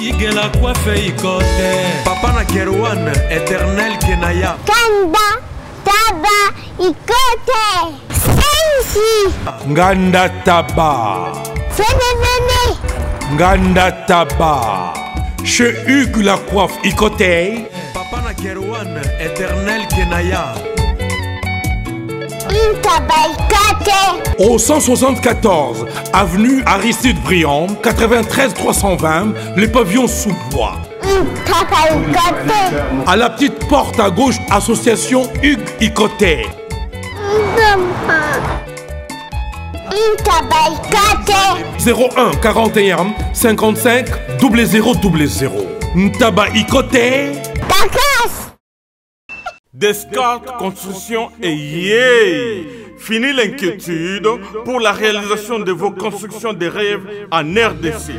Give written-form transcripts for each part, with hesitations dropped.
Igela coiffe ikote. Papa na Kerwan, éternel Kenaya. Kanda, taba, ikote. Sensi. Nganda taba. Fene. Nganda taba. Chez Hugues la coiffe ikote. Papa na Kerwan, éternel Kenaya. Au 174 avenue Aristide Briand, 93 320, les pavillons sous bois. À la petite porte à gauche, association Hugues Ikoté. 01 41 55 0000. Ntaba Ikoté. Descartes Construction et yeah! Fini l'inquiétude pour la réalisation de vos constructions de rêves en RDC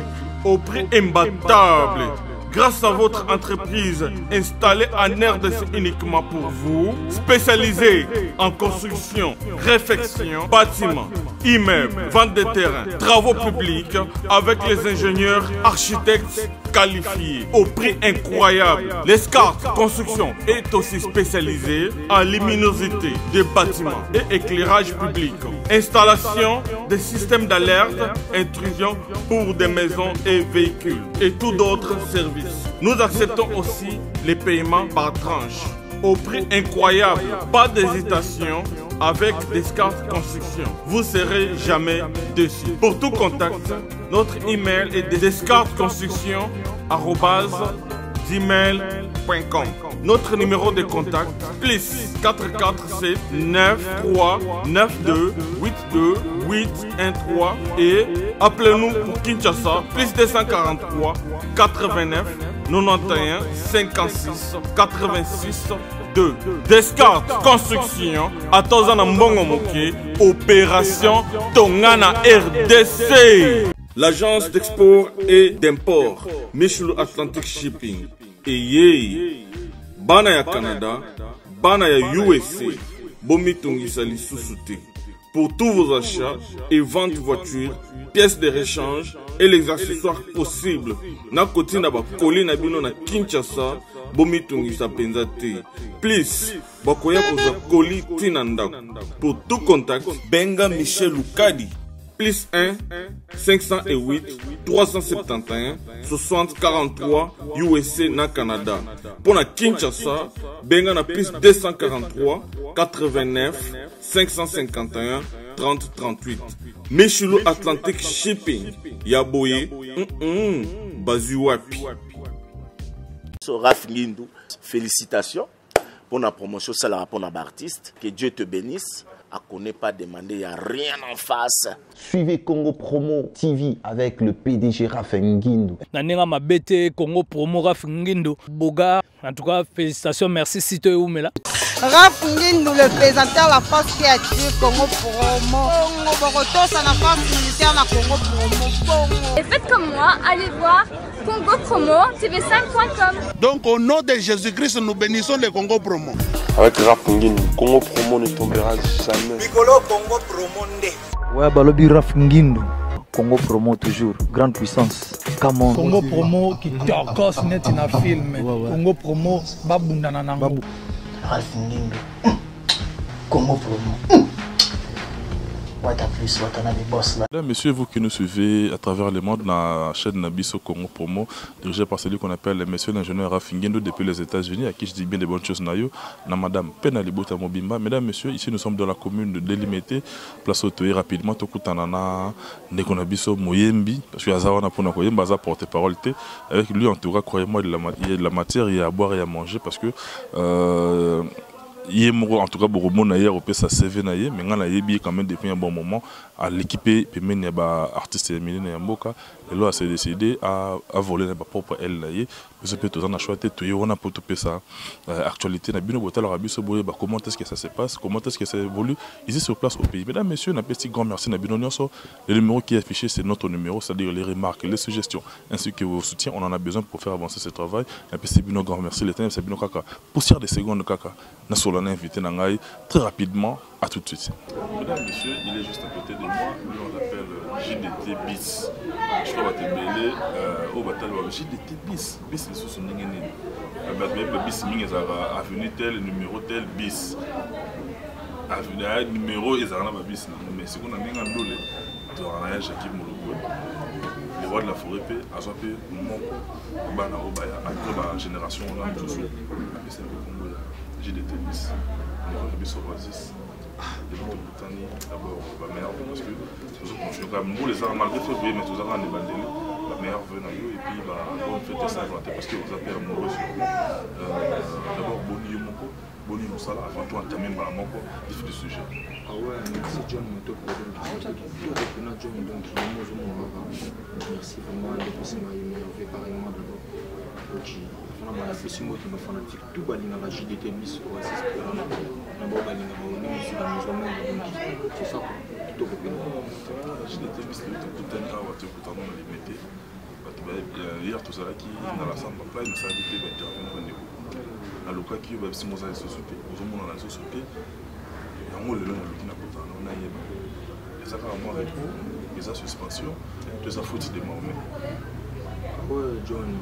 au prix imbattable. Grâce à votre entreprise installée en RDC uniquement pour vous, spécialisée en construction, réfection, bâtiments, immeubles, vente de terrains, travaux publics avec les ingénieurs architectes qualifiés au prix incroyable. Descartes Construction est aussi spécialisée en luminosité des bâtiments et éclairage public. Installation des systèmes d'alerte, intrusion pour des maisons et véhicules et tout d'autres services. Nous acceptons aussi les paiements par tranche au prix incroyable. Pas d'hésitation avec Descartes Construction. Vous ne serez jamais déçus. Pour tout contact, notre email est descartesconstruction@gmail.com. Notre numéro de contact plus 447 93 92 82 813 et appelez-nous pour Kinshasa plus 243 89 91 56 86 2. Descartes Construction à Tozana Mbongo Moké, opération Tongana RDC. L'agence d'export et d'import Michel Atlantic Shipping et yé bana ya Canada, bana ya USA, bomitungisa lisusu te. Pour tous vos achats et ventes de voitures, pièces de rechange et les accessoires possibles. Na koti na ba koli na bino na Kinshasa, bomitungisa penza te. Please, bakoya koza koli tina ndako. Pour tout contact, benga Michel Lukadi. Plus 1 508 371 60 43 USA na Canada. Pour la Kinshasa, benga na plus 243 89 551 30 38. Michelo Atlantic Shipping. Yaboye. Bazuwapi. Raph Ngindou, félicitations pour la promotion, ça la rapport à l'artiste. Que Dieu te bénisse. À qu'on n'ait pas demandé, il n'y a rien en face. Suivez Congo Promo TV avec le PDG Raph Ngindou. Nanenga Mabete, Congo Promo Raph Ngindou. Boga, en tout cas, félicitations, merci si tu es où, mais là. Raph Ngindou, le présentateur la force créative Congo Promo. Boroto, ça la force militaire la Congo Promo. Et faites comme moi, allez voir Congo Promo, tv5.com. Donc au nom de Jésus-Christ, nous bénissons le Congo Promo. Avec Raph Ngindou, Congo Promo ne tombera jamais. Bigolo Congo Promo nde. Ouais, Balobi Raph Ngindou. Congo Promo toujours, grande puissance. Come Congo Promo qui torcos net in a film. Congo Promo, babundana nango. Raph Ngindou. Congo Promo. Mesdames, messieurs, vous qui nous suivez à travers le monde, dans la chaîne Nabiso Congo Promo, dirigée par celui qu'on appelle le monsieur l'ingénieur Raph Ngindou depuis les États-Unis, à qui je dis bien des bonnes choses, na madame Penalibota Mobimba. Mesdames, messieurs, ici nous sommes dans la commune de Délimité, place Otoé, rapidement, Tokutanana, Nekonabiso Moyembi, parce que Azawana Ponakoyemba, Aza porte-parole, avec lui, en tout cas, croyez-moi, il y a de la matière, il y a à boire et à manger, parce que. En tout cas, pour le hier, ça CV naïe, mais on a quand même depuis un bon moment à l'équiper, puis même artiste Emile Nyamboka, et là, s'est décidé à voler sa propre aile naïe. Parce que tout on a choisi tout on a pour tout ça actualité na bino botal rabi so boye comment est-ce que ça se passe, comment est-ce que ça évolue ici sur place au pays. Mesdames, messieurs, un petit grand merci na bino nyonso. Le numéro qui est affiché, c'est notre numéro, c'est-à-dire les remarques, les suggestions, ainsi que vos soutiens. On en a besoin pour faire avancer ce travail. Un petit bino grand merci, les temps, c'est bino kaka. Poussière des secondes kaka. Na on a invité Nangaï très rapidement. À tout de suite. Mesdames, messieurs, il est juste à côté de moi. Lui, on l'appelle JDT BIS. Je crois que tu es mêlé au bataille. JDT BIS. BIS, les sous-sont n'ingénieux. BIS, avenue tel, numéro tel, BIS. Avenue numéro, ils ont un BIS. Mais ce qu'on a mis en dole, tu as un Jacques Mologo. Les rois de la forêt, à Zopé, Moko, Bana Obaya, après la génération, on a un Josu. JDT BIS. On a un BIS Oasis. D'abord la meilleure parce que nous continuons comme nous les armes malgré tout mais tous avons des la meilleure venue et puis on fait des Saint-Valentin parce que vous avez amoureux d'abord Boni Moko Boni Moussala avant tout entamer par Moko du sujet. Ah ouais, merci John Moto pour donc John donc merci vraiment de passer ma fait carrément d'abord on a la plus mot de fanatique tout balinga la JDT Miss Oasis d'abord balinga c'est ça tout JDT Miss tout un cas où tu peux t'en limiter hier tout ça qui dans la salle là il s'est habité d'intervenir au niveau alors quoi qui va si moi ça société aux hommes dans la société et on le long qui n'a pas tant on a les affaires moi avec vous les suspensions deux affaires de moi ouais John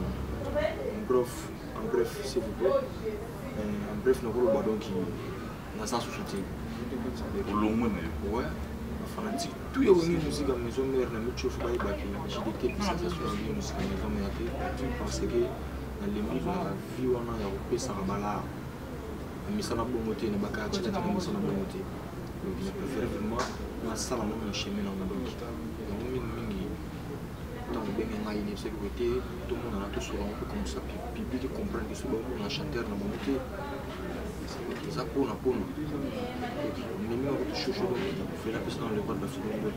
en bref s'il vous plaît en bref nous voulons donc dans sa société au long ouais fanatique tout est venu musique à maison mère na mucho fai ba ki JDT puis ça sur la musique à maison mère parce que dans les livres la vie on a europé ça bala mais ça n'a pas monté ne ba ka tchata na ça n'a pas monté donc je préfère vraiment na sala mon chemin dans donc mingi dans le bien ngai sécurité tout le monde a tout sur un peu comme ça puis public comprendre que ce bon on a chanteur na monté ça pour na pour nous numéro de chouchou donc fait la personne dans le rôle de la seconde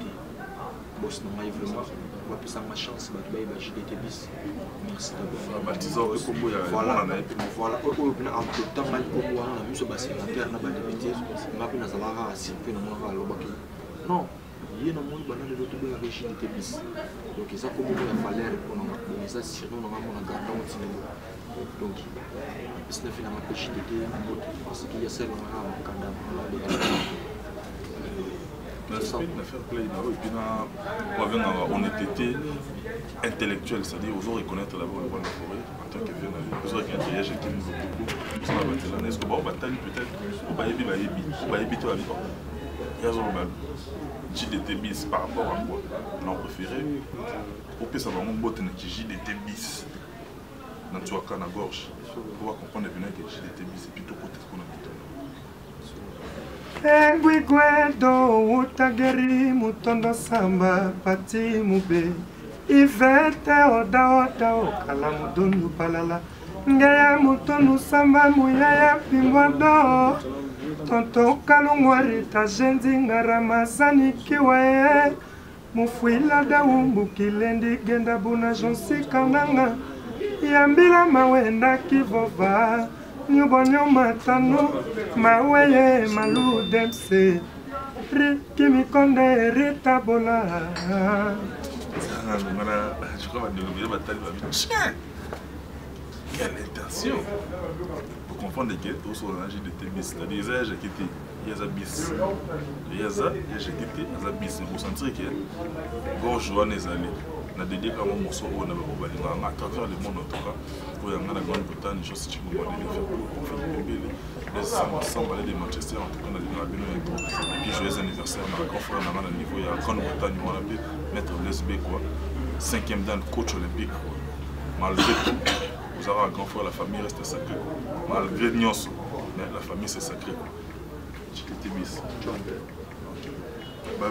boss non mais vraiment on va passer ma chance ba JDT BIS merci d'abord baptisant le combo ya voilà au bien en tout temps mal combo na miso ba sénateur na ba député ma pina za la simple na mo va lobaki non il y a un monde banal de l'autre bien avec JDT BIS donc ça comme il a valeur pour nous mais ça sinon on va garder un petit donc c'est finalement JDT parce qu'il y a celle on a candidat on était intellectuel, c'est-à-dire aux autres reconnaître d'abord le roi de la forêt en tant que violon. Vous aurez qu'un triage qui nous a beaucoup. Ça va battre est-ce que bon bataille peut-être au Bayebi toi avec JDT BIS par rapport à quoi on a préféré au pire ça va mon botte qui JDT BIS dans toi quand à gorge pour comprendre bien que JDT BIS c'est plutôt côté qu'on a dit. Engwigwedo utageri mutondo samba pati mube Ivete oda okala mudundu palala Ngeya mutondo samba muyaya pingwado Tonto kalungwari tajendi ngaramazani kiwaye Mufuila da umbu kilendi genda buna jonsi kananga Yambila mawenda kivova Nyubonyo matano maweye malu demse Rikimikonde ritabola je crois que la bataille va vite. Tiens, quelle intention! Pour comprendre que tout sur l'âge de tes bis, c'est-à-dire que j'ai quitté, il y a bis, il y a j'ai quitté, il y a bis. Vous sentez que gorge joie n'est allée. On a dédié comme un morceau on a à travers le monde en tout cas. Pour y aller à la Grande-Bretagne, je sais que tu peux voir des faire pour faire des bébés. Les ensemble de Manchester, en tout cas, on a dit la Bénin et tout. Et puis joyeux anniversaire, on a grand frère à niveau, il y a la Grande-Bretagne, on a pu mettre l'SB quoi. 5e dan coach olympique. Malgré tout, vous avez un grand frère, la famille reste sacrée. Malgré Nyos, mais la famille c'est sacré. JDT BIS.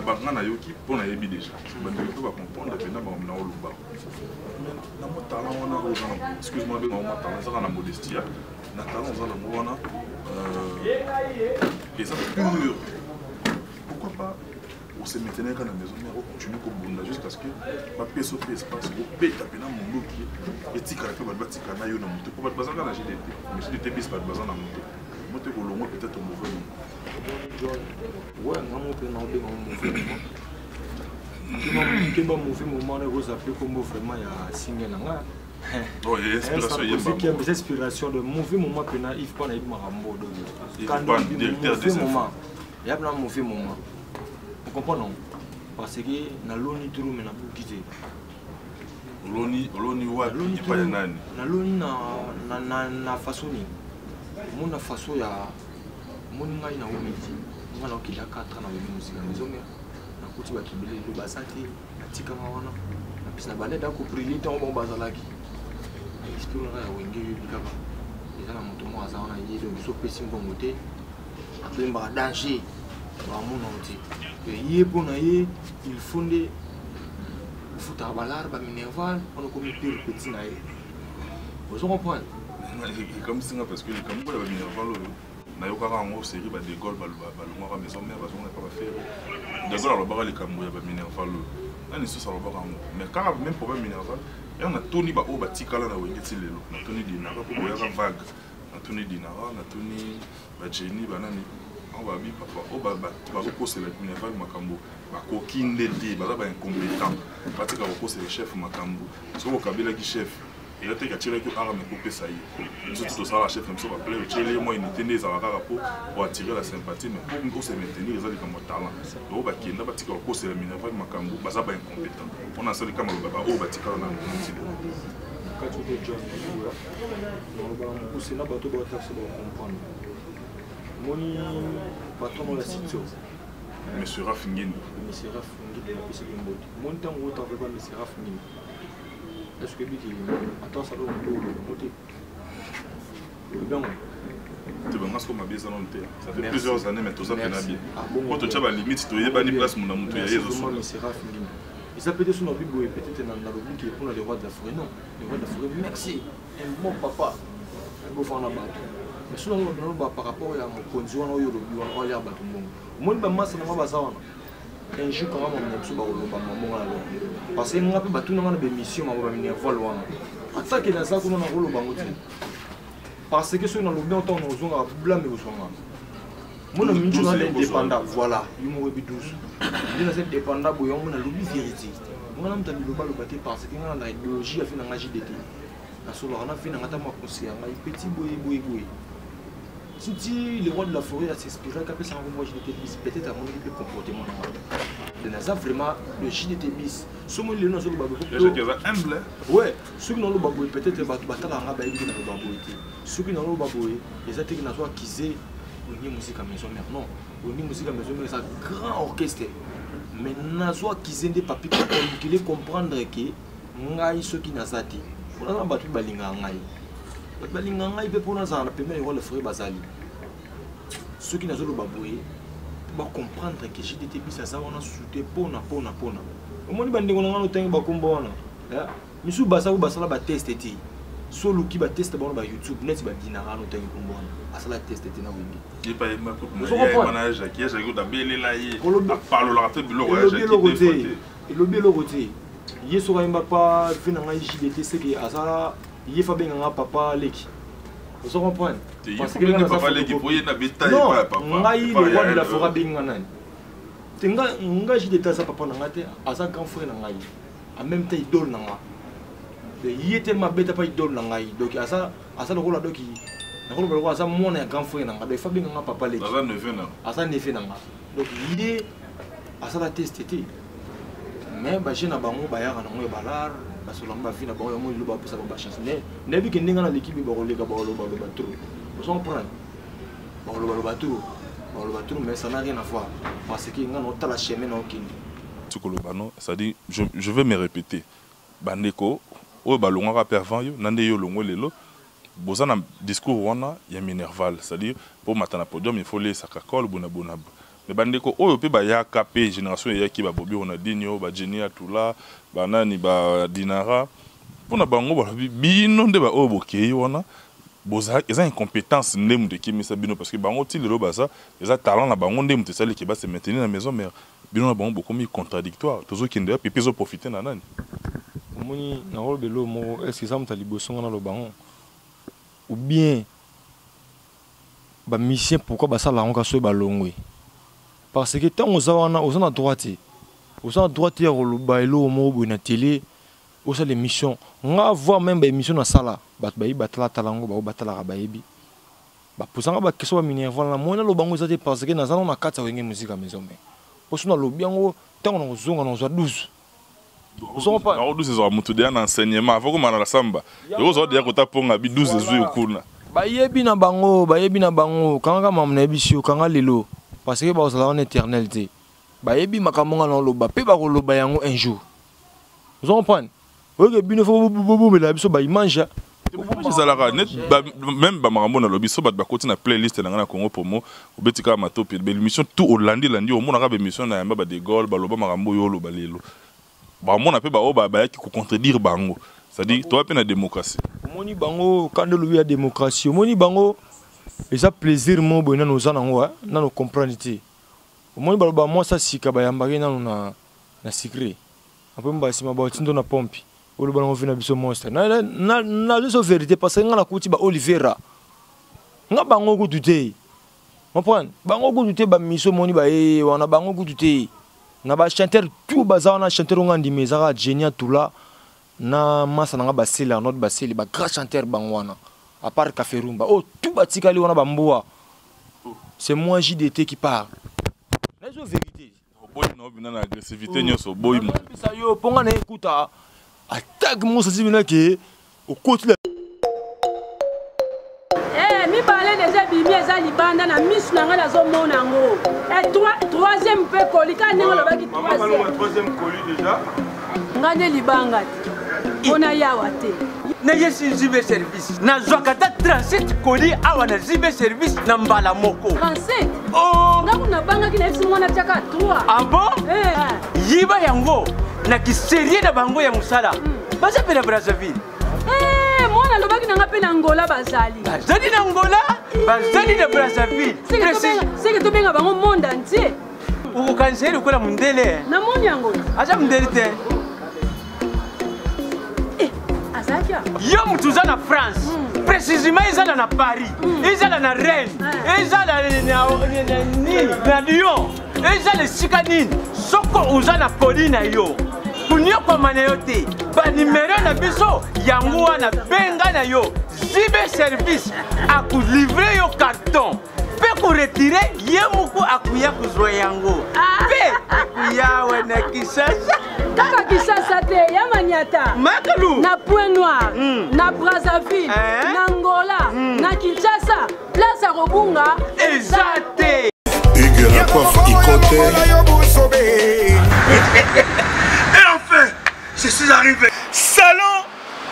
Bangana yoki pour na yebi déjà. Bandeko va comprendre que na ba na oluba. Mais na mo talent on a aux gens. Excuse-moi de mo talent ça na modestie. Na talent on a mo wana et ça pur. Pourquoi pas on se mettait dans la maison mais on continue comme bonda jusqu'à ce que ma pièce au espace au pays taper dans mon dos qui et tika que ba tika na yo na moto pour pas bazanga na JDT. Mais JDT BIS pas bazanga na moto. Moto ko longo peut-être mauvais nom. Ouais, non, on peut en faire un mauvais moment. Qui m'a mauvais moment, on vous appelle comme vraiment il y a signé là. Oh, il y a inspiration de mauvais moment que Yves pas na Marambo quand directeur des moments il y a un mauvais moment vous comprenez parce que na loni turu mais na bukite loni wapi pas ya nani na loni na façon ni mon façon ya mon ngai na omiti ngana okila 4 na musique na maison mère na kuti ba kibele lo basati atika mawana na pisa baleda ko briller tant bon bazalaki expérience ya wenge bikaba ezana moto mo azana yelo so pesi mbongo te après ba danger ba mona oti ye pona ye il fonde futa balar ba minerval on ko mi pire petit na ye vous comprenez comme ça parce que comme ba minerval na yo kaka ngo série ba de gol ba longa maison mère ba zonga pas faire de gol alors ba les kambo ya ba minerval ani so ça ba ngo mais quand même problème minerval et on a Tony ba o ba tikala na wengeti lelo na Tony dinara po boya ka vague na Tony dinara na Tony ba Jenny ba nani on va bi papa o ba ko c'est le minerval makambo ba ko kindete ba ba incompétent ba tika ko c'est le chef makambo so ko kabila ki chef et là tu as tiré que arme coupé ça y est surtout ça la chef même ça va plaire tu les moi unité des arabes pour attirer la sympathie mais pour se maintenir les autres comme talent donc ba kinda ba tika ko c'est le minerval makambo ba ça ba incompétent on a ça comme ba o ba tika na ntilo quand tu es jeune on va pousser na bateau ba taxi ba comprendre moni patron la situation monsieur Rafingin monsieur Rafingin la pese de mode mon temps où tu avais pas monsieur Rafingin est-ce que tu attends ça doit monter bien tu vas masque ma biesa non ça fait plusieurs années mais tout ça peine bien quand tu as la limite tu y a ni place mon amour tu y a yezo so monsieur Rafingin ils s'appellent sur notre bible peut-être dans la rubrique qui pour le roi de la forêt non le roi de la forêt merci un bon papa un beau fan là-bas mais sinon par rapport à mon conduit on a eu le bureau on a l'air battu mon ba massa na ba zawana un jour quand on a su ba ba maman là parce que nous avons battu dans la mission ma ba minerval wana attaque na ça qu'on a rolo bango parce que ceux dans le bien temps nous ont blâmer au songa mon ami tu es indépendant voilà il m'a dit 12 il est indépendant boyo mon a l'oubli vérité mon am tabi le baté parce que on a idéologie a fait na JDT na solo on a fait na ngata ma conseiller ngai petit boy si le roi de la forêt a s'inspiré qu'après ça moi JDT bis peut-être à mon équipe comportement de naza vraiment le JDT bis somo le no solo babo humble ouais ceux qui n'ont le babo peut-être batala nga ba yiki na le babo été ceux qui n'ont le babo les attaques na soit kizé on musique à maison mère non on musique à maison mère ça grand orchestre mais na soit kizé des papi qui les comprendre que ngai ceux qui na zati on a battu balinga ngai balinga ngai pe pour na za na pemé le frère bazali ceux qui na zo le babo ba comprendre que JDT bisa ça on a souté pona au moins bande on a tengi ba kombo wana ya misu basa ko basala ba test eti solo ki ba test ba ba YouTube net ba dinara no tengi kombo wana asala test eti na wingi il pas ma pour moi manage qui est j'ai da belela yi parle la tête bilo ouais j'ai et le bielo côté yeso ka imba pa fina ngai JDT c'est que asala ye fa benga papa leki vous comprenez parce que le papa leki pour y na betaille pas papa ngai le roi de la forêt benga nani tenga nga JDT ça papa na ngate asa grand frère na ngai en même temps idole na nga il était ma bête pas idole na ngai donc asa le rôle donc na rôle ba asa mon grand frère na nga de fa benga papa leki asa neuf na asa neuf na nga donc il est asa la testé mais ba je na bango ba ya na ngo balar parce que l'on va finir par moi le ba pour ça ba chance ne bi que ndinga na l'équipe ba ko lega ba lo ba trop vous comprenez ba trop mais ça n'a rien à voir parce que nga no tala chemin na okindi tukolobano ça dit je vais me répéter bandeko o ba longa pa avant yo nande yo longo lelo bozana discours wana ya minerval c'est à dire pour matana podium il faut les sakakol bona mais bandeko oyo pe ba ya KP génération ya ki ba bobi on a dinyo ba Genia tula ba nani ba dinara pona bango ba bino nde ba obo ke wana boza eza incompétence ndem de kimisa bino parce que bango ti lelo baza eza talent na bango ndem te sali ki ba se maintenir na maison mère bino na bango beaucoup mi contradictoire tozo kinde pe peso profiter na nani moni na rôle de l'homme est-ce que ça me tali boson na lo bango ou bien ba mission pourquoi ba ça la on ka so ba longwe parce que tant aux a droite ya le bailo mo bo na télé aussi l'émission on va voir même des émissions dans sala batala talango batala rabayebi ba posanga ba question minerval na mona lo bango zate parce que na zana na kata wenge musique à maison mais aussi na lo biango tant on zonga na 12 on pas na 12 zo mutu de enseignement avant comme na samba yo zo de kota ponga bi 12 zo yokuna bayebi na bango kanga mamna ebisio kanga lelo parce que ba za en éternalité bayebi makamonga na loba pe ba ko loba yango un jour vous comprenez oye bino fo bobo la biso ba image même bamarambo na lobi so bat ba koti na playlist na ngana Congo Promo obetika matopi be émission tout au landi on mona ka be émission na yamba ba de gol ba loba marambo yo loba lelo ba mona pe ba o ba yaki ko contredire bango c'est-à-dire toi pe na démocratie moni bango quand de lui a démocratie moni bango et ça plaisir mo bona nos anango na no comprendre ti moni ba loba moi ça sika ba yamba na secret après mba sima ba tindo na pompi o loba ngo vina biso monstre na zo vérité parce que ngana kuti ba Olivera nga bango ko douter comprendre bango ko douter ba miso moni ba wana bango ko douter na ba chanteur tout baza na chanteur ngandi mezara génia tout là na masa na ba sela notre ba seli ba grand chanteur bango wana à part Kaferumba oh tout batikali wana ba mboa c'est moi JDT qui parle la zo vérité boy no bina na agressivité nyoso boy mo bisa yo ponga na écouta attaque mo sasi bina ke au côté mi parler déjà bimi eza libanda na miss na nga zo mona ngo et troisième pe kolika ningo lo baki troisième colis déjà ngane libanga ona yawa te na yesi zibe service na zwakata 37 colis awa na zibe service na mbala moko 37 oh ngaku na banga kina esi mona chaka 3 ah bon yiba yango na kiserie na bango ya musala basa pe na Brazzaville mwana lobaki nanga pe na Angola bazali na Angola bazali na Brazzaville c'est que to benga bango monde entier ukanseri kola mundele na moni yango acha mundele te azakia yo mutuza na France précisément ezala na Paris ezala na Rennes ezala na Lyon ezala sika nini soko uza na poli na yo kunyo komana yo te ba numéro na biso yango wana benga na yo zibe service akulivre yo carton pe ko retirer ye muku akuya kuzwa yango pe akuya wena Kisasa kaka Kisasa te ya Maniata Makalu na Point Noir na Brazzaville na Angola na Kinshasa place à Robunga ezate Hugues la coiffe Ikote. Et enfin, je suis arrivé. Salon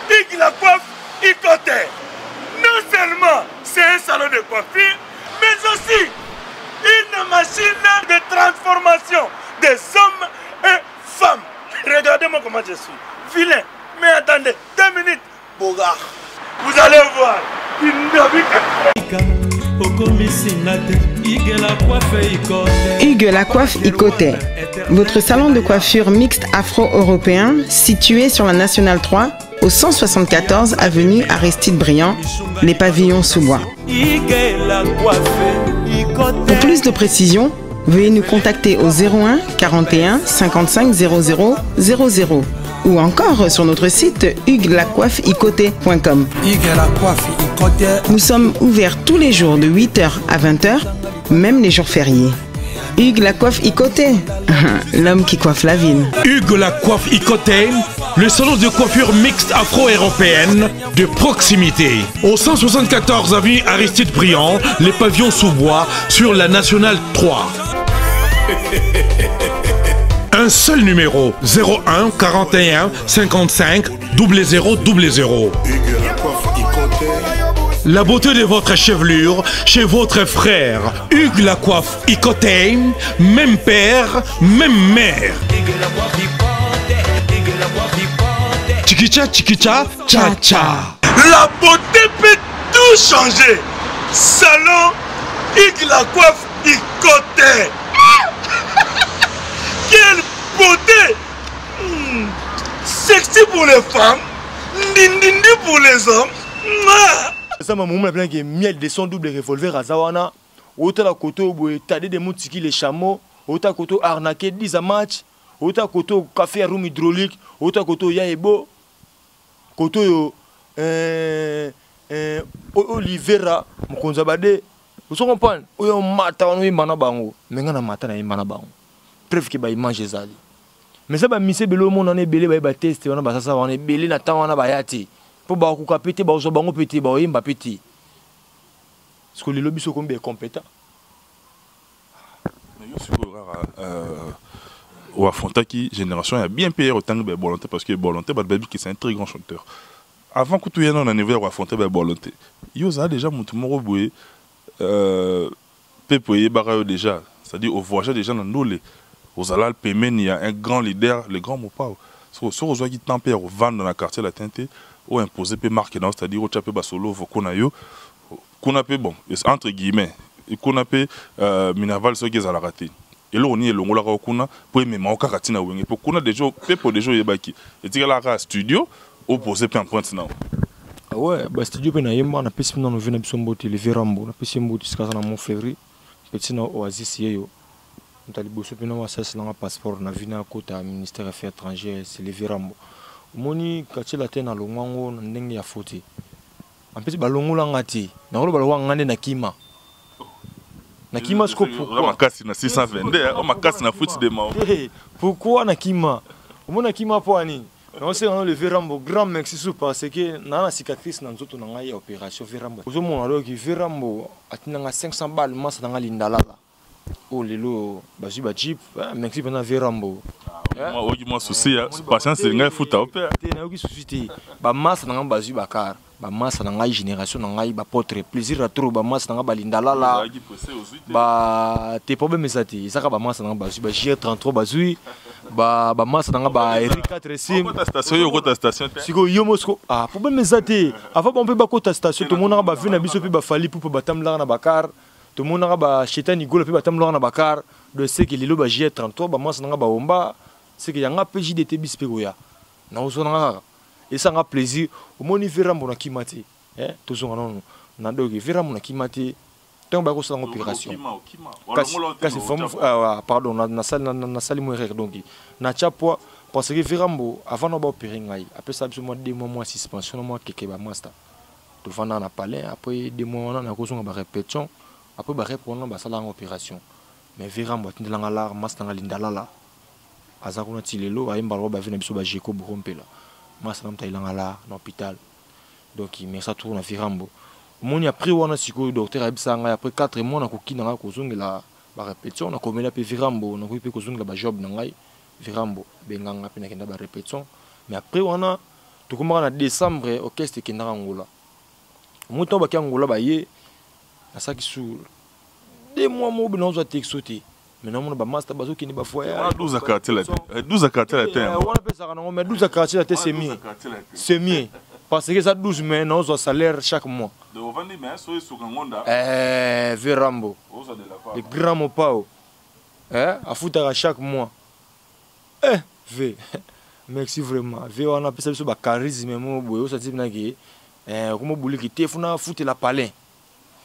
Hugues la coiffe Ikote. Non seulement c'est un salon de coiffure, mais aussi une machine de transformation des hommes et femmes. Regardez-moi comment je suis. Vilain. Mais attendez, 2 minutes. Bogart. Vous allez voir. Hugues la coiffe Ikote, votre salon de coiffure mixte afro-européen situé sur la Nationale 3 au 174 avenue Aristide Briand, les pavillons sous bois. Pour plus de précisions, veuillez nous contacter au 01 41 55 00 00 ou encore sur notre site hugueslacoiffeikote.com. Nous sommes ouverts tous les jours de 8h à 20h, même les jours fériés. Hugues la coiffe Ikote, l'homme qui coiffe la ville. Hugues la coiffe Ikote, le salon de coiffure mixte afro-européenne de proximité. Au 174 avenue Aristide Briand, les pavillons sous bois sur la Nationale 3. Un seul numéro, 01 41 55 00 00. La beauté de votre chevelure chez votre frère. Hugues la coiffe Ikote, même père, même mère. Chikicha, chikicha, cha cha. La beauté peut tout changer. Salon Hugues la coiffe Ikote. Quelle beauté! Sexy pour les femmes, dindindi pour les hommes. Ça m'a moment plein que miel de son double revolver à Zawana. Autant la koto tadé des moutiki les chameaux, autant koto arnaqué 10 à match, autant koto café à room hydraulique, autant koto yaebo. koto yo Olivera mokonza bade vous comprenez oyo mata wana imana bango menga na mata na imana bango preuve que ba image ezali mais ça ba mise belo mona na belé ba test wana ba sasa wana belé na temps wana ba yati po ba ku kapete ba zo bango pete ba yimba pete parce que le lobby sont combien compétent mais yo siko ou Fontaki génération a bien payé autant de volonté parce que volonté Babi qui c'est un très grand chanteur avant que tout y ait on avait à affronter volonté yo ça déjà mon tout moro boé pepoye barayo déjà c'est-à-dire au voyage déjà dans nous les aux alal pemen il y a un grand leader le grand mopao sur aux qui tempère au vendre dans la quartier la teinté ou imposer pe marquer dans c'est-à-dire au chapé basolo vokona yo qu'on a pe bon entre guillemets qu'on a pe minaval ce qui est à la raté et là on y est longo la kuna pour même au karatina wenge pour qu'on a déjà pepo déjà yebaki et tika la studio opposé pe en pointe non ah ouais bah studio pe na yemba na pesi na no vena bisombote le verambo na pesi mbote sika na mon février petit na oasis yeyo Taliboso pena wa sasa na passeport na vina kota ministère affaires étrangères c'est le verambo moni katela tena longango na ndenge ya foti en fait balongola ngati na lo balwa ngande na kima scope pourquoi makasi na 622 on makasi na foot de mao pourquoi na kima omona kima po ani non c'est le verambo grand merci sous parce que na cicatrice na nzoto na ngai opération verambo ozomona lo ki verambo atina 500 balles masa na lindalala oh lelo bazu ba jeep merci bana verambo moi souci patience c'est ngai futa opéra te na oki souci ba masa na bazu bakar ba masa na ngai génération na ngai ba portrait plaisir à trop ba masa na balindalala ba te problème ezati saka ba masa na bazu ba G33 bazu ba masa na ba R4 sim station yo kota station siko yo Moscou ah problème ezati avant on peut ba kota station to mona ba vina biso pe ba fali pour batamla na bakar to mona ba chetani golo pe batamla na bakar de ce que lilo ba G33 ba masa na ba omba c'est que yanga PJDT bispego na ozona et ça nga plaisir au moni verambo na kimati to zonga non na dogi verambo na kimati tant ba ko sa opération kasi forme pardon na sali mo rek donc na chapo parce que verambo avant na ba opérer ngai après ça moi 2 mois suspension moi keke ba master to vana na palais après 2 mois na ko zonga ba répétition après ba répondre ba sala opération mais verambo tindela ngala master ngalindalala azakuna tilelo ayemba roba vina biso ba jeko burompela masa namta ilanga la na hôpital donc il met ça tourne à Virambo moni après wana siko docteur abisa nga après 4 mois na kokina nga kozongela ba répétition na komela pe Virambo na ko pe kozongela ba job na ngai Virambo benganga pe na kenda ba répétition mais après wana to komaka na décembre orchestre kenda ngola muto ba kangola ba ye na saki sur 2 mois mo bino zo texoté maintenant on ba master bazo qui ni ba foyer 12 à quartier la 12 à quartier la terre on appelle ça non mais 12 à quartier la terre c'est mieux parce que ça 12 mais non zo salaire chaque mois de vendre mais so sukangonda verambo le grand mopao à foutre à chaque mois v merci vraiment v on appelle ça ba charisme mo boyo ça dit na ki comme bouli ki te funa foutre la palais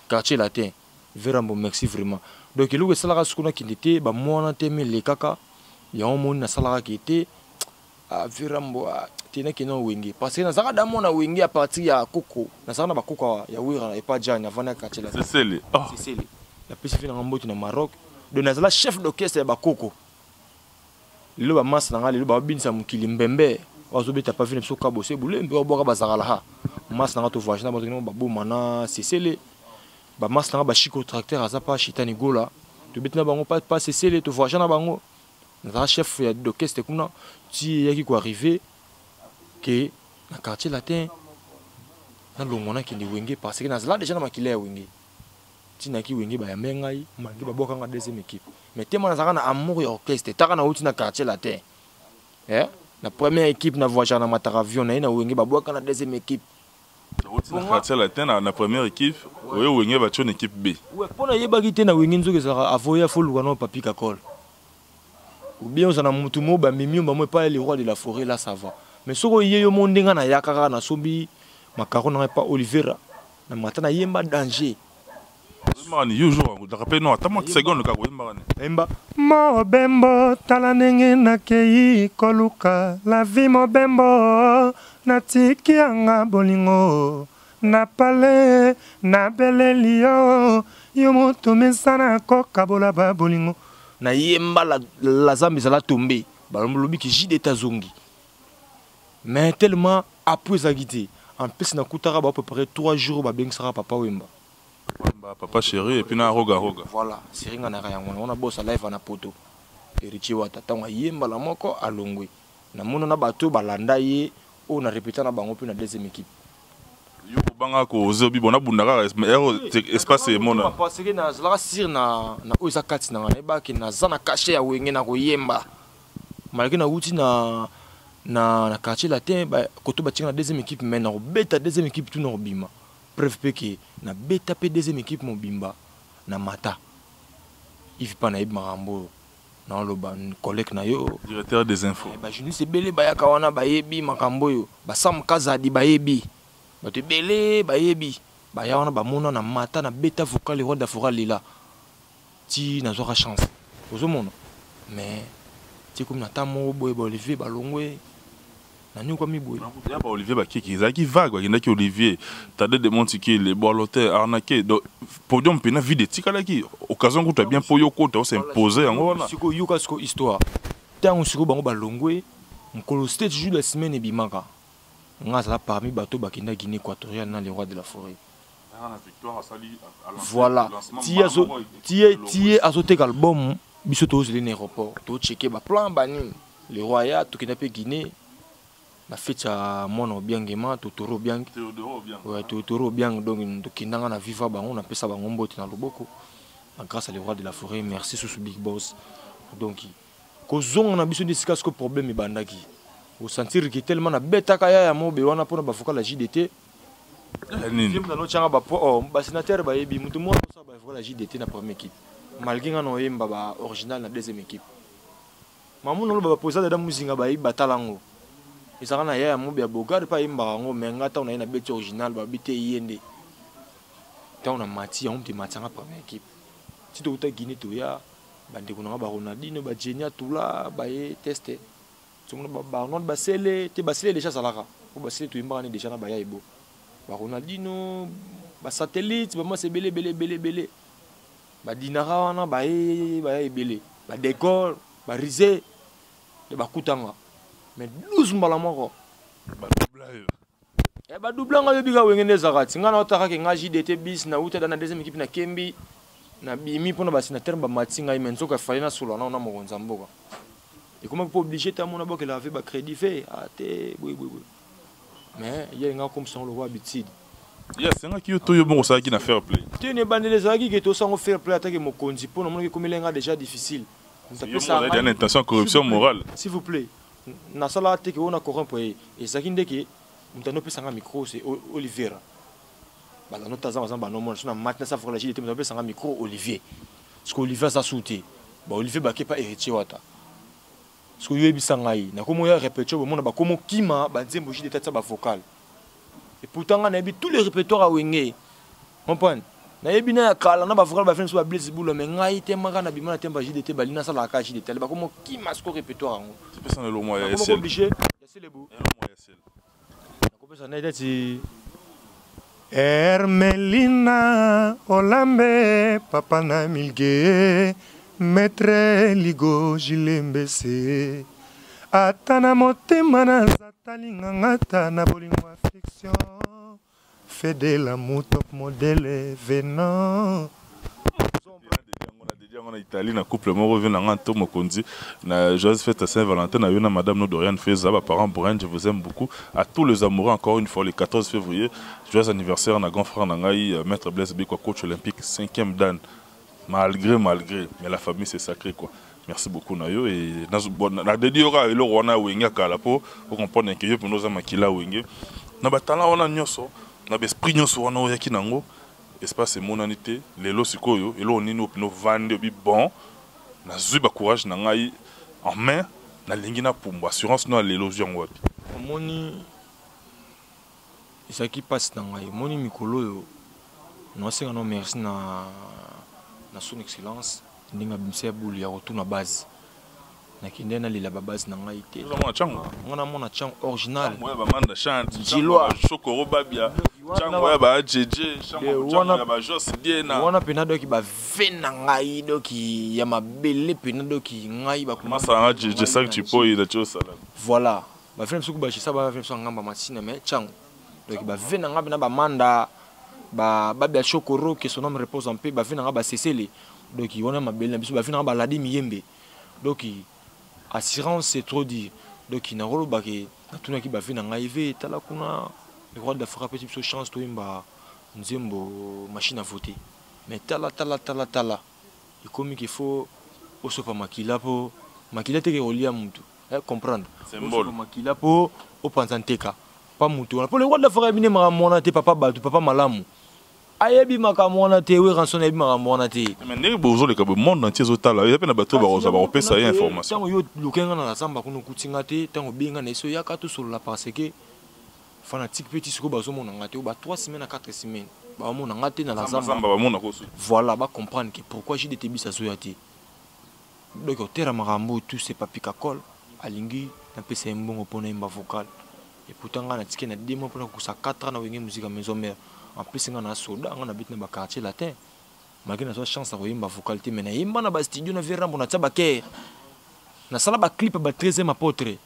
quartier la terre verambo merci vraiment donc il y a salara skuna qui était ba mona teme le kaka ya omoni na salara qui était a verambo tena kino wingi parce que na saka da mona wingi à partir ya koko na saka na ba koko ya wira et pas jani avant na katela c'est celle la pesi fina ngamboti na Maroc de nazala chef d'orchestre ya ba koko lelo ba mas na ngale lelo ba binisa mukili mbembe wazobeta pa vina soka bose bule mbe oboka bazakala ha mas na to voyage na ba ba boma na c'est ba mas na ba chiko tracteur azapa chitani gola to betna bango pas cesser to voyage na bango na chef ya d'orchestre kuna ti yaki ko arriver que na quartier latin na longona ki ndi wenge parce que na zala déjà na makile ya wenge ti na ki wenge ba ya mengai mangi ba boka nga deuxième équipe mais tellement na zaka na amour ya orchestre taka na uti na quartier latin na première équipe na voyage na matara avion na wenge ba boka na deuxième équipe na quartier latin na première équipe oyo wenge ba tshone équipe B ouais pona yeba ki te na wenge nzoke za avoya fo luka na papi kakol ou bien on a mutu mo ba mimi ba mo pas les rois de la forêt là ça va mais soko yeyo mo ndenga na yakaka na sobi makaro na pas Olivera na matana yemba danger Mobembo tala ndenge nakei koluka la vie mobembo natiki yanga bolingo na pale na beleli yo moto mesana kokabola ba bolingo na yemba la zambi zala tombe balombi ki JDT zongi mais tellement après ça guité en plus na kutara ba à peu près 3 jours ba bengsara papa wemba papa chéri et puis na roga voilà siringa na yango on a bossa live na poto héritier wa tata wa yemba la moko alongwe na mona na bato balanda ye on a répété na bango pe na deuxième équipe yo banga ko zobi bona bundaka espace mona parce que na zala sir na oisa kati na ne ba ki na zana caché ya wenge na ko yemba malgré na uti na quartier latin ba koto ba tinga na deuxième équipe mais na beta deuxième équipe tout na bima preuve que na beta pe deuxième équipe mobimba na mata il pas na marambo na lo ban collègue na yo directeur des infos ba je ne sais belé ba ya kawana ba yebi makambo yo ba sam kazadi ba yebi ba te belé ba yebi ba ya wana ba mona na mata na beta vocal roi d'Afora lila ti na zora chance ozo mona mais ti comme na tamo boy ba Olivier balongwe na nous comme boy ya ba Olivier ba kiki zaki vague ba ki Olivier tade de montiki les bolotés arnaqué donc podium pena vide tikala ki occasion ko bien pour yo ko s'imposer yango wana siko yuka siko histoire tango siko bango balongwe mkolo stage jour la semaine e bimaka ngasa parmi bato bakenda Guinée équatoriale na les rois de la forêt voilà tie azote album biso to zeli na aéroport to checker ba plan bani les rois ya to kenda pe Guinée na feta mono biangema Totoro biang ouais Totoro biang donc to kinanga na viva bango na pesa bango mbote na loboko grâce à les rois de la forêt merci sous big boss donc ko zonga na biso disika ce problème bandaki au sentir que tellement na beta kaya ya mobe wana pona bafuka la JDT nini na lochanga ba ba sénateur ba yebi mutu mo ça ba fuka la JDT na première équipe malgré ngano yemba ba original na deuxième équipe mamuno lo ba posa da muzinga ba yi batalango isaka na ya mobe ya bogard pa yemba ngo menga ta na beti original ba bité yende ta on a mati on te matanga première équipe si to uta Guinée to ya bande kuna ba Ronaldinho ba Genia tula ba ye tester tout ba non ba sele te ba sele déjà salaka ko ba sele to imba ni déjà na ba ya ibo ba Ronaldinho ba satellite ba mo se belé ba dinara wana ba ya belé ba décor ba risé de ba kutanga mais 12 mbala moko ba doublage ba doublanga yo biga wengene zakati ngana otaka ke nga JDT bis na uta na deuxième équipe na Kembi na bimi pona ba sénateur ba matinga imenzoka falina solo na ona mokonza mboka et comment pas obligé ta mon abok la ba crédit fait até oui mais il y a nga comme ça le roi habitude ya senga ki yo to yo bon ça qui na fair play tu ne bandele zaki ke to sango fair play attaque mokonzi pona mon ke comme lenga déjà difficile ça peut ça il y a une intention corruption morale s'il vous plaît na sala te ke ona corrompre et zaki ndeke mutano pesa nga micro c'est Oliviera ba la nota za ba no mon na matna sa faut la JDT mutano pesa nga micro Olivier parce que Olivier ça sauté ba Olivier ba ke pas héritier wata parce que yo ebisangai na komo ya répétition bomona ba komo kima ba nzembo JDT ta ba vocal et pourtant on a eu tous les répertoires à wenge comprendre na yebi na kala na ba vocal ba fenso ba Blaise Boulou mais ngai te maka na bimana temba JDT ba lina sala ka JDT ba komo kima ce répertoire ngo c'est pas ça le mois ya SL obligé c'est le beau na ko pesa na idati Hermelina Olambe papa na milge Maître Ligo Jilembese Atana motema na zatalinga ngata na bolingo affection fait de l'amour top modèle venant on a Italie na couple mo revient na nganto mokonzi na Joyeux fête à Saint-Valentin na yona madame Nodorian Feza ba parents Bourraine je vous aime beaucoup à tous les amoureux encore une fois le 14 février joyeux anniversaire na grand frère na ngai maître Blaise Bikwa coach olympique 5e dan malgré mais la famille c'est sacré quoi merci beaucoup nayo et na dédié ora elo rona wenga kala po pour comprendre que yo pour nous amakila wenge na batala wana nyoso na esprit nyoso wana oyaki nango espace monanité lelo sikoyo elo nino pino vande bi bon na zuba courage na ngai en main na lingi na pumba assurance no lelo jango wapi moni isaki passe na ngai moni mikolo yo nasenga no merci na son excellence ndinga bimse buli ya retour na base nakinde na lila base na ngai te ngana mona chang original moya ba manda chante Gilois chokoro babia chang moya ba jeje chang moya ba jos bien na wana penado ki ba vena ngai doki ya mabele penado ki ngai ba kuma sa jeje ça que tu peux de chose là voilà ba frère suku ba chisa ba frère so ngamba masina mais chang donc ba vena ngabe na ba manda ba babia chokoro que son nom repose en paix ba vena ngaba cesser donc wana mabele na biso ba vena ngaba ladi miyembe donc assurance c'est trop dire donc na rolo ba ke natuna ki ba vena ngai ve tala kuna le roi de l'Afrique petit peu chance to imba nzembo machine à voter mais tala il comme qu'il faut au sofa makila po makila te ke rolia mutu comprendre symbole makila po au panzanteka pas mutu pour le roi de l'Afrique bine mona te papa batu papa malamu ayebi makamona te we ranson ayebi makamona te mais ndenge bozo le kabo monde entier zotala ya pe na bato ba roza ba opesa ya information tango yo lukenga na samba kuno kutinga te tango benga na eso ya ka to solo parce que fanatique petit siko bazo mona ngate ba 3 semaines à 4 semaines ba mona ngate na la samba ba mona ko voilà ba comprendre que pourquoi j'ai des tebisa so yati donc terra marambo tout c'est papi kakol alingi na pesa mbongo pona imba vocal et pourtant ngana tike na demo pona ko sa 4 ans na wenge musique maison mère en plus ngana soda ngana bit na ba quartier latin malgré na so chance à imba vocal te mena imba na ba studio na verra mbona tsa ba ke na sala ba clip ba 13e apôtre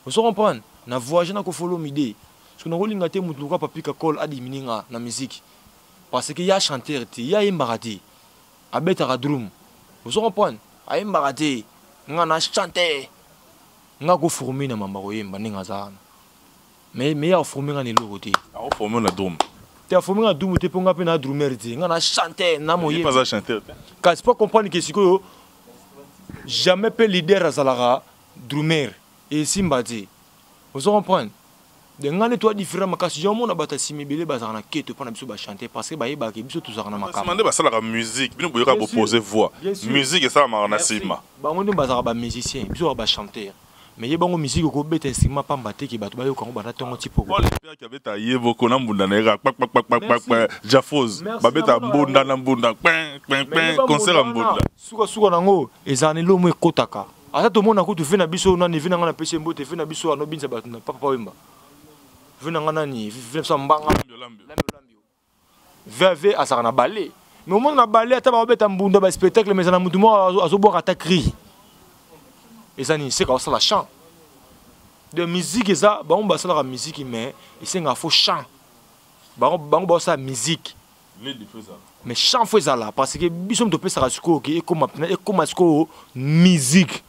vous comprenez na voyage na ko follow midi parce que na rolinga te mutu ka papi kakol adimininga na musique parce que ya chanteur te ya imbarati abeta ka drum vous comprenez a imbarati ngana chanter nga ko former na mamba ko yemba ninga zana mais ya former nga ni logote a former na drum te a former na drum te ponga pe na drummer te ngana chanter na moye pas chanteur car c'est pas comprendre que siko jamais pe leader azalara drummer et simbati vous comprenez de ngane toi différent makasi yo mona bata simibele bazana keto pona biso ba chanter parce que ba yeba ke biso tuzana makama mande ba sala musique bino boyoka bo poser voix musique et ça marana sima ba ngondo bazara ba musicien biso ba chanter mais yebango musique ko beta instrument pamba te ke bato ba yo kango bana tongo tipo ko le père qui avait ta yebo ko na mbunda na pak jafos ba beta mbunda na mbunda concert mbunda suka nango ezani lomo ekotaka ata to mona ko tu vena biso na ne vena ngana pese mbote vena biso no binza bato na papa wemba vena ngana ni vena sambanga lambio veve asana balé mais au monde na balé ata ba beta mbunda ba spectacle mais na mutu mo azoboka ata cri ezani c'est comme ça la chant de musique ça ba on ba ça la musique mais c'est un faux chant ba on ça musique mais chant faut ça là parce que bisom to pesa rasiko qui est comme asco musique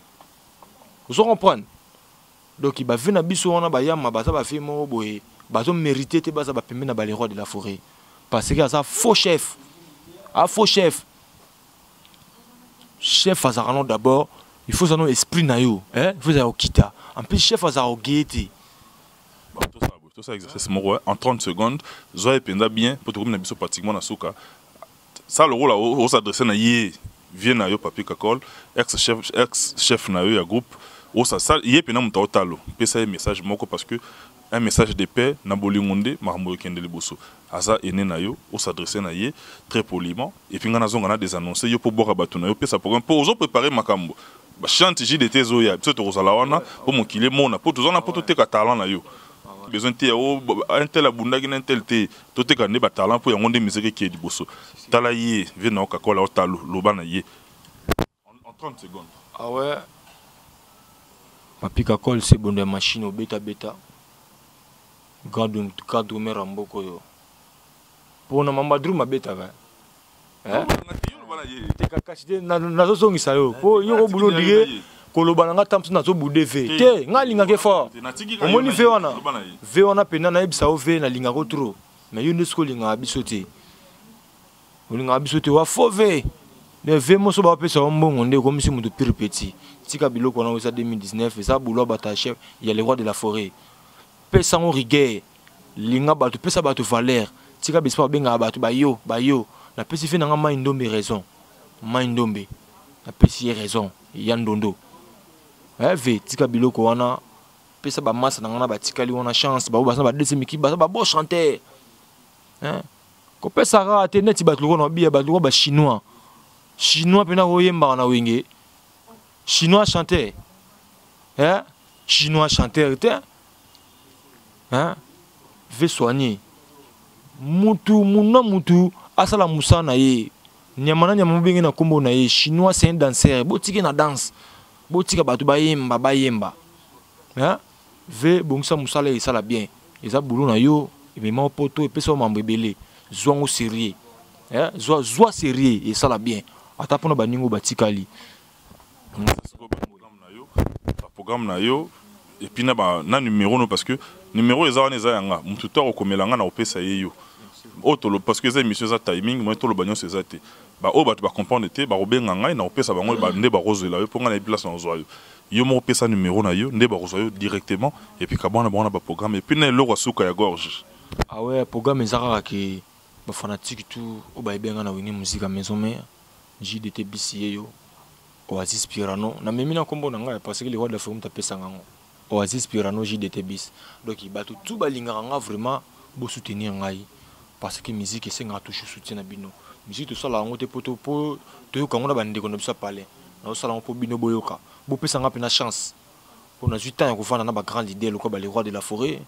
vous comprenez donc il va venir biso on a ba yama ba ça ba fait mo boy ba zo mériter te ba ça ba pembe na ba les rois de la forêt parce que ça faux chef chef azarano d'abord il faut un esprit na yo hein il faut ça okita en plus chef azaro gaieté tout ça exercice mo en 30 secondes zo ependa bien pour tout comme na biso pratiquement na soka ça le rôle au s'adresser na yé vient na yo papi kakol ex chef na yo ya groupe au ça yé pena muta otalo pesa message moko parce que un message de paix na bolingonde makambo kende liboso asa ene na yo au s'adresser na yé très poliment et puis ngana zonga na des annoncer yo pour boka batu na yo pesa programme pour ozo préparer makambo ba chante JDT zo ya biso to kozala wana pour mokile mona pour to zona pour to teka talent na yo besoin te o un tel abundaki na tel te to teka ne ba talent pour yango nde musique qui est liboso tala yé vena okakola otalo loba na yé en 30 secondes ah ouais papi kakol c'est bon de machine au beta cadre mera mboko yo pona mamba drum beta va hein te kakashide na zo songisa yo po yo ko bulo dige ko lobana nga tamsu na zo bude ve te nga linga ke fort omoni ve wana pena na ebisa o ve na linga ko trop mais yo nesko linga biso te olinga biso te wa fo ve ne ve mo so ba pesa mbongo nde ko misi mutu pire petit tika biloko na wesa 2019 eza bulo bata chef ya les rois de la forêt pesa on rigueur linga batu pesa batu valeur tika bispa benga batu bayo na pesi fe nanga maindombe raison maindombe na pesi raison ya ndondo ve tika biloko wana pesa ba massa nanga na batikali wana chance ba basa ba deuxième équipe ba bo chanter hein Kopé Sarah atene ti batlo na bia batlo ba chinois. Chinois pena oyemba na wenge. Chinois chanteur. Hein? Chinois chanteur hein? Ve soigner. Mutu asala musa na ye. Nyama bengi na kombo na ye. Chinois c'est un danseur. Botiki na danse. Botika batu ba yemba. Hein? Ve bongsa musa le sala bien. Eza boulot na yo, et bien mon poto et personne membre belé. Zoango sérieux. Hein? Zoa sérieux et sala bien. Atapona baningo batikali. Programme na yo et puis na numéro no parce que numéro eza yanga mututo okomelanga na opesa yeyo otolo parce que eza émission za timing moi tolo banyo c'est te ba o ba comprendre te ba obenga ngai na opesa bango ba nde ba rozela yo ponga na place na zoyo yo mo opesa numéro na yo nde ba rozoyo directement et puis kabona ba programme et puis na lo suka ya gorge. Ah ouais, programme ezaka ki ba fanatique tout o ba benga na wingi musique à maison mère JDT BCA yo Oasis Pirano na memi na kombo na ngai parce que les rois de la forme tapesa ngango Oasis Pirano JDT bis donc il ba tout balinga nga vraiment bo soutenir ngai parce que musique c'est nga touche soutien na bino musique to sala ngo te poto po to ka ngona bande ko no bisa parler na sala ngo po bino boyoka bo pesa nga pe na chance pour na 8 ans ko fana na ba grande idée ko ba les rois de la forêt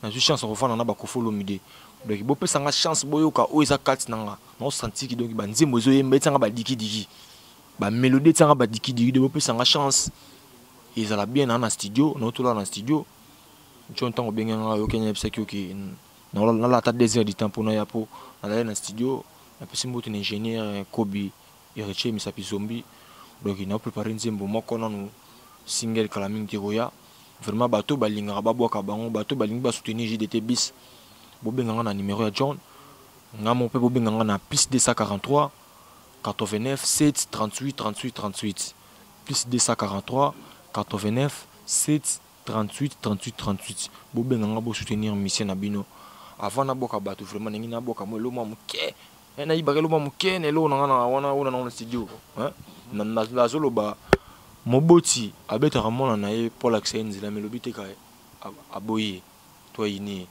na 8 chance ko fana na ba ko folo mide donc bo pesa nga chance boyoka o isa kati nanga na senti ki donc ba nzembo zo yemba tsanga ba diki ba mélodie tsanga ba diki de bo pesa nga chance ils ala bien na studio na otula na studio John tango benga nga yo kenya pesa ki na la ta 2 heures du temps pour na ya po na la studio na pesi mbote na ingénieur Kobi Iriche Misapi Zombi donc il a préparé nzembo moko na no single Kalaming Tiroya vraiment bato balinga ba boka bango bato balinga ba soutenir JDT bis bo benga nga na numéro ya John nga mon pe bo benga nga na plus 243 89 7 38 38 38 plus 243 89 7 38 38 38 bo benga nga bo soutenir mission na bino avant na boka bato vraiment ningi na boka mo lo mamuke na ibaka lo mamuke ne lo na wana na studio hein na zolo ba moboti abeta ramona na ye pour l'accès nzila melobite ka aboye toi ini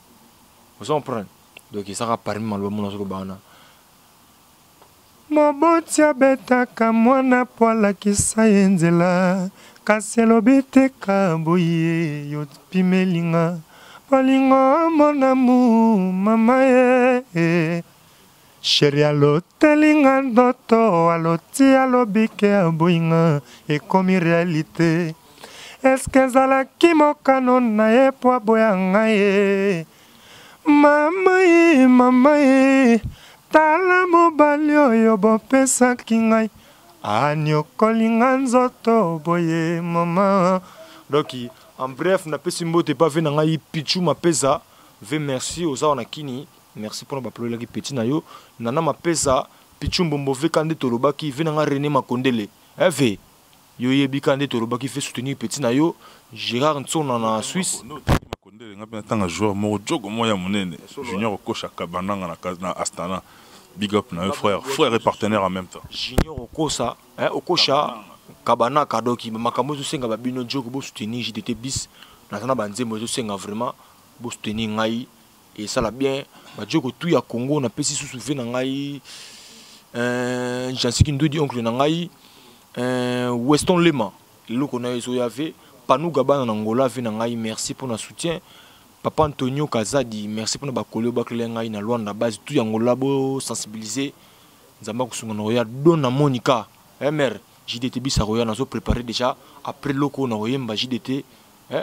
vous comprenez donc ça va parmi malbo na zolo bana moboti abeta ka mwana pour l'accès nzila kasi elobite ka boye yo pimelinga Palingo mon amour, mama ye Chéri alotelinga ndoto aloti alobike aboinga ekomi réalité Est-ce que ezalaki mokano na ye po aboyanga ye Mama ye tala mobali oyo bopesaki ngai aniokolinga nzoto boye mama donc en bref, na pesi mbote pas vena ngai pichu mapesa ve merci aux on kini merci pour na baplola ki petit na yo nana mapesa pichu mbombo ve kande tolobaki vena nga René Makondele ve yo yebi kande tolobaki fait soutenir petit na yo Gérard Ntsona na Suisse Makondele nga tanga joueur mo jogo moya monene junior coach Kabananga na Astana big up na frère et partenaire en même temps junior okosa okocha Kabana Kadoki makambo zo senga ba bino jogo bo soutenir JDT bis na tana banzembo zo senga vraiment bo soutenir ngai et ça la bien ba jogo tout ya Congo na pesi sous souvenir na ngai Jansiki Ndodi oncle na ngai Weston Lema loko na zo yave Panou Gabana na Angola ve na ngai merci pour na soutien Papa Antonio Kazadi merci pour na bakolio bakle ngai na Luanda base tout ya Angola bo sensibiliser nzamba kusunga no ya dona Monica mère JDT bis a nous préparé déjà après loko na oyemba JDT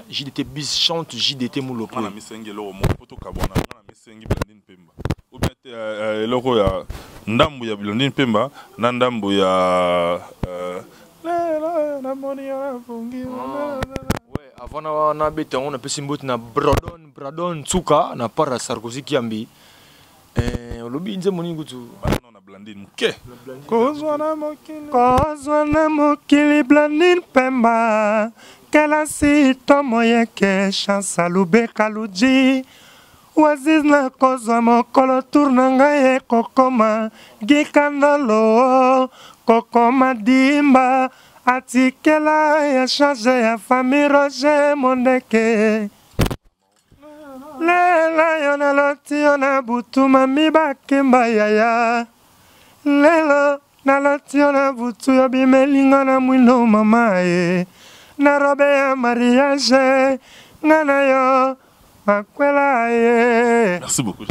JDT bis chante JDT moulopo na misengi loko mo poto kabona na misengi Blandine Pemba ou bien loko ya ndambu ya Blandine Pemba na ndambu ya na moni ya fungi ouais avant na beta on a pesi mboti na Bradon Tsuka na para Sarkozy Kiambi lobi nze moni ngutu Blandine Mke Kozwa na mokili Blandine Pemba Kela si tomo yeke Chansa lube kaluji Oasis na kozwa mokolo Tournanga ye kokoma Gikandalo Kokoma dimba Atikela ya change ya famille Roger Mondeke lela yo naloti yo na butu mami bakemba yaya lelo naloti yo na butu yo bimelinga na mwino mama ye na robe ya mariage ngana yo makwela ye. Merci beaucoup.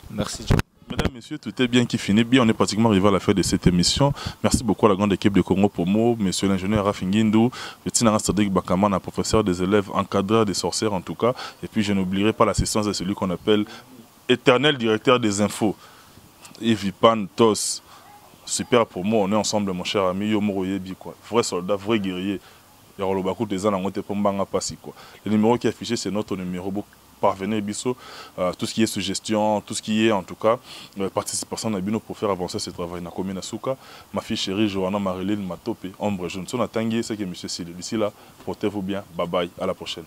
Merci John. Mesdames, Messieurs, tout est bien qui finit bien. On est pratiquement arrivé à la fin de cette émission. Merci beaucoup à la grande équipe de Congo Promo, Monsieur l'ingénieur Raph Nguindou, le Tinara Sadik Bakamana, professeur des élèves, encadreur des sorcières en tout cas. Et puis je n'oublierai pas l'assistance de celui qu'on appelle éternel directeur des infos, Evipan Tos. Super Promo, on est ensemble mon cher ami Yomoro Yebi, quoi. Vrai soldat, vrai guerrier. Le numéro qui est affiché, c'est notre numéro. Parvenez biso, tout ce qui est suggestion, tout ce qui est en tout cas participation à Bino pour faire avancer ce travail. Na commune Asuka, ma fille chérie Johanna Marilyn Matope, Ombre Jaune. Son attendu, c'est que monsieur Sile. D'ici là, portez-vous bien. Bye bye, à la prochaine.